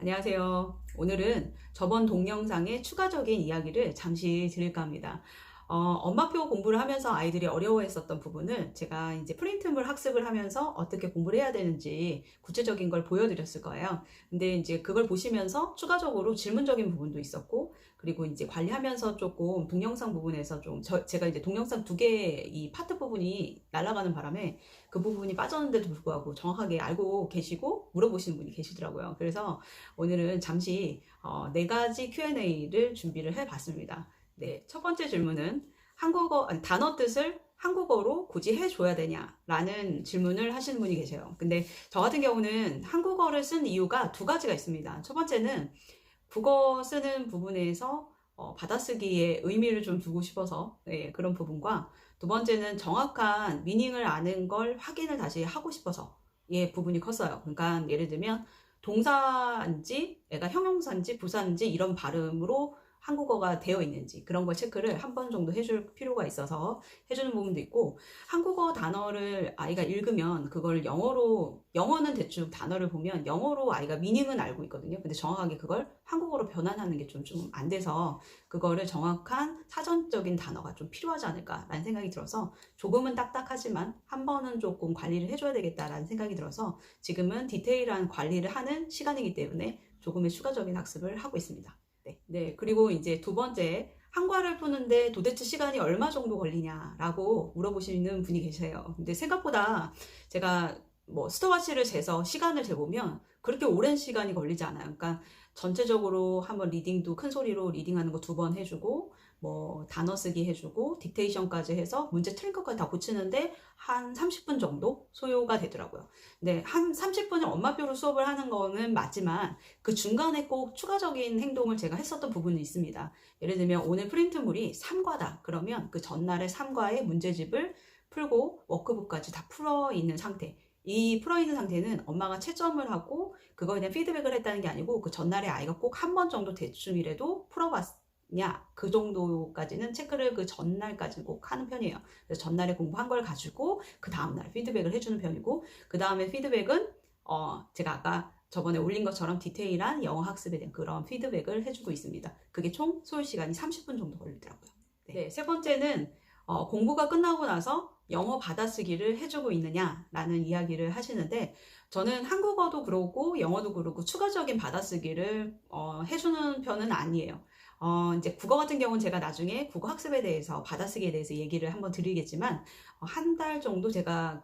안녕하세요. 오늘은 저번 동영상의 추가적인 이야기를 잠시 드릴까 합니다. 엄마표 공부를 하면서 아이들이 어려워했었던 부분을 제가 이제 프린트물 학습을 하면서 어떻게 공부를 해야 되는지 구체적인 걸 보여드렸을 거예요. 근데 이제 그걸 보시면서 추가적으로 질문적인 부분도 있었고, 그리고 이제 관리하면서 조금 동영상 부분에서 제가 이제 동영상 두 개의 이 파트 부분이 날아가는 바람에 그 부분이 빠졌는데도 불구하고 정확하게 알고 계시고 물어보시는 분이 계시더라고요. 그래서 오늘은 잠시 네 가지 Q&A를 준비를 해봤습니다. 네, 첫 번째 질문은 단어 뜻을 한국어로 굳이 해줘야 되냐라는 질문을 하시는 분이 계세요. 근데 저 같은 경우는 한국어를 쓴 이유가 두 가지가 있습니다. 첫 번째는 국어 쓰는 부분에서 받아쓰기에 의미를 좀 두고 싶어서 그런 부분과, 두 번째는 정확한 미닝을 아는 걸 확인을 다시 하고 싶어서 부분이 컸어요. 그러니까 예를 들면 동사인지 애가 형용사인지 부사인지 이런 발음으로 한국어가 되어 있는지 그런 걸 체크를 한 번 정도 해줄 필요가 있어서 해주는 부분도 있고, 한국어 단어를 아이가 읽으면 그걸 영어는 대충 단어를 보면 영어로 아이가 미닝은 알고 있거든요. 근데 정확하게 그걸 한국어로 변환하는 게 좀 안 돼서 그거를 정확한 사전적인 단어가 좀 필요하지 않을까라는 생각이 들어서, 조금은 딱딱하지만 한 번은 조금 관리를 해줘야 되겠다라는 생각이 들어서 지금은 디테일한 관리를 하는 시간이기 때문에 조금의 추가적인 학습을 하고 있습니다. 네. 그리고 이제 두 번째, 한과를 푸는데 도대체 시간이 얼마 정도 걸리냐라고 물어보시는 분이 계세요. 근데 생각보다 제가 스톱워치를 재서 시간을 재보면 그렇게 오랜 시간이 걸리지 않아요. 그러니까 전체적으로 한번 리딩도 큰 소리로 리딩하는 거 두 번 해주고, 단어 쓰기 해주고, 딕테이션까지 해서 문제 틀린 것까지 다 고치는데 한 30분 정도 소요가 되더라고요. 네, 한 30분을 엄마표로 수업을 하는 거는 맞지만 그 중간에 꼭 추가적인 행동을 제가 했었던 부분이 있습니다. 예를 들면 오늘 프린트물이 3과다. 그러면 그 전날의 3과의 문제집을 풀고 워크북까지 다 풀어 있는 상태. 이 풀어있는 상태는 엄마가 채점을 하고 그거에 대한 피드백을 했다는 게 아니고, 그 전날에 아이가 꼭 한 번 정도 대충이라도 풀어봤냐, 그 정도까지는 체크를 그 전날까지 꼭 하는 편이에요. 그래서 전날에 공부한 걸 가지고 그 다음날 피드백을 해주는 편이고, 그 다음에 피드백은 제가 아까 저번에 올린 것처럼 디테일한 영어 학습에 대한 그런 피드백을 해주고 있습니다. 그게 총 소요 시간이 30분 정도 걸리더라고요. 네, 세 번째는 공부가 끝나고 나서 영어 받아쓰기를 해주고 있느냐라는 이야기를 하시는데, 저는 한국어도 그러고 영어도 그러고 추가적인 받아쓰기를 해주는 편은 아니에요. 이제 국어 같은 경우는 제가 나중에 국어 학습에 대해서 받아쓰기에 대해서 얘기를 한번 드리겠지만, 한 달 정도 제가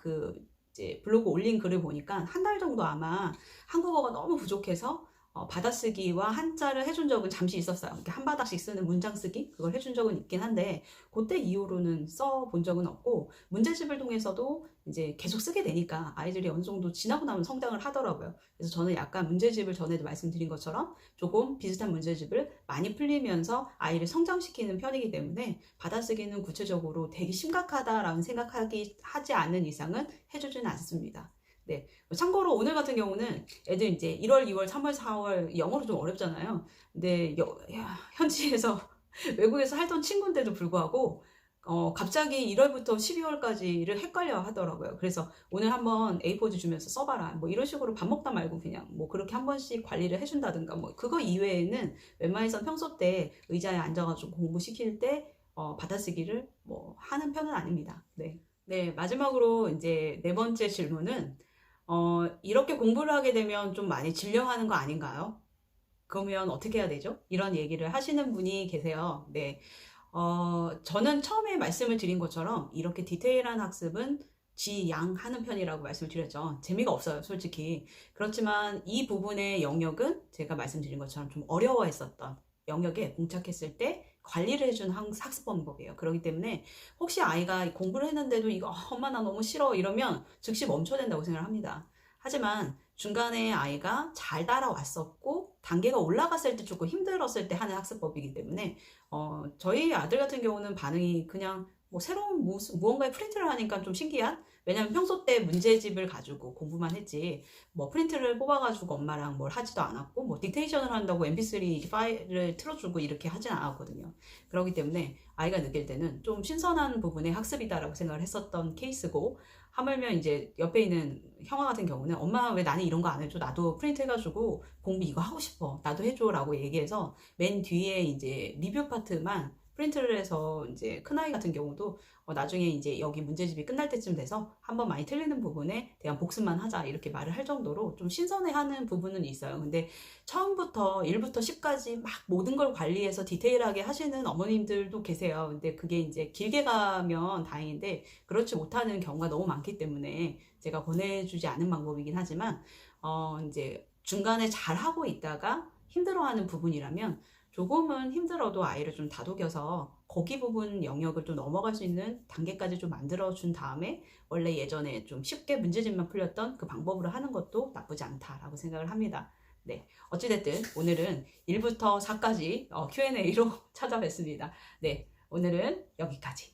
이제 블로그 올린 글을 보니까 한 달 정도 아마 한국어가 너무 부족해서 받아쓰기와 한자를 해준 적은 잠시 있었어요. 이렇게 한 바닥씩 쓰는 문장 쓰기, 그걸 해준 적은 있긴 한데 그때 이후로는 써본 적은 없고, 문제집을 통해서도 이제 계속 쓰게 되니까 아이들이 어느 정도 지나고 나면 성장을 하더라고요. 그래서 저는 약간 문제집을 전에도 말씀드린 것처럼 조금 비슷한 문제집을 많이 풀리면서 아이를 성장시키는 편이기 때문에 받아쓰기는 구체적으로 되게 심각하다라는 하지 않는 이상은 해주지는 않습니다. 네. 참고로 오늘 같은 경우는 애들 이제 1월, 2월, 3월, 4월 영어로 좀 어렵잖아요. 근데 현지에서 외국에서 살던 친구인데도 불구하고 갑자기 1월부터 12월까지를 헷갈려 하더라고요. 그래서 오늘 한번 A4지 주면서 써봐라. 이런 식으로 밥 먹다 말고 그냥 그렇게 한 번씩 관리를 해준다든가 그거 이외에는 웬만해선 평소 때 의자에 앉아가지고 공부시킬 때 받아쓰기를 하는 편은 아닙니다. 네. 네, 마지막으로 이제 네 번째 질문은 이렇게 공부를 하게 되면 좀 많이 질려하는 거 아닌가요? 그러면 어떻게 해야 되죠? 이런 얘기를 하시는 분이 계세요. 네. 저는 처음에 말씀을 드린 것처럼 이렇게 디테일한 학습은 지양하는 편이라고 말씀을 드렸죠. 재미가 없어요, 솔직히. 그렇지만 이 부분의 영역은 제가 말씀드린 것처럼 좀 어려워했었던 영역에 봉착했을 때 관리를 해준 학습 방법이에요. 그렇기 때문에 혹시 아이가 공부를 했는데도 이거 엄마 나 너무 싫어 이러면 즉시 멈춰야 된다고 생각을 합니다. 하지만 중간에 아이가 잘 따라왔었고 단계가 올라갔을 때 조금 힘들었을 때 하는 학습법이기 때문에 저희 아들 같은 경우는 반응이 그냥 뭐 새로운 무언가의 프린트를 하니까 좀 신기한? 왜냐면 평소 때 문제집을 가지고 공부만 했지, 뭐 프린트를 뽑아가지고 엄마랑 뭘 하지도 않았고, 뭐 딕테이션을 한다고 mp3 파일을 틀어주고 이렇게 하진 않았거든요. 그렇기 때문에 아이가 느낄 때는 좀 신선한 부분의 학습이다라고 생각을 했었던 케이스고, 하물며 이제 옆에 있는 형아 같은 경우는 엄마 왜 나는 이런 거 안 해줘? 나도 프린트 해가지고 공부 이거 하고 싶어. 나도 해줘라고 얘기해서 맨 뒤에 이제 리뷰 파트만 프린트를 해서, 이제 큰아이 같은 경우도 나중에 이제 여기 문제집이 끝날 때쯤 돼서 한번 많이 틀리는 부분에 대한 복습만 하자 이렇게 말을 할 정도로 좀 신선해하는 부분은 있어요. 근데 처음부터 1부터 10까지 막 모든 걸 관리해서 디테일하게 하시는 어머님들도 계세요. 근데 그게 이제 길게 가면 다행인데 그렇지 못하는 경우가 너무 많기 때문에 제가 권해주지 않은 방법이긴 하지만, 이제 중간에 잘 하고 있다가 힘들어하는 부분이라면 조금은 힘들어도 아이를 좀 다독여서 거기 부분 영역을 좀 넘어갈 수 있는 단계까지 좀 만들어 준 다음에 원래 예전에 좀 쉽게 문제집만 풀렸던 그 방법으로 하는 것도 나쁘지 않다라고 생각을 합니다. 네, 어찌됐든 오늘은 1부터 4까지 Q&A로 찾아뵙습니다. 네, 오늘은 여기까지.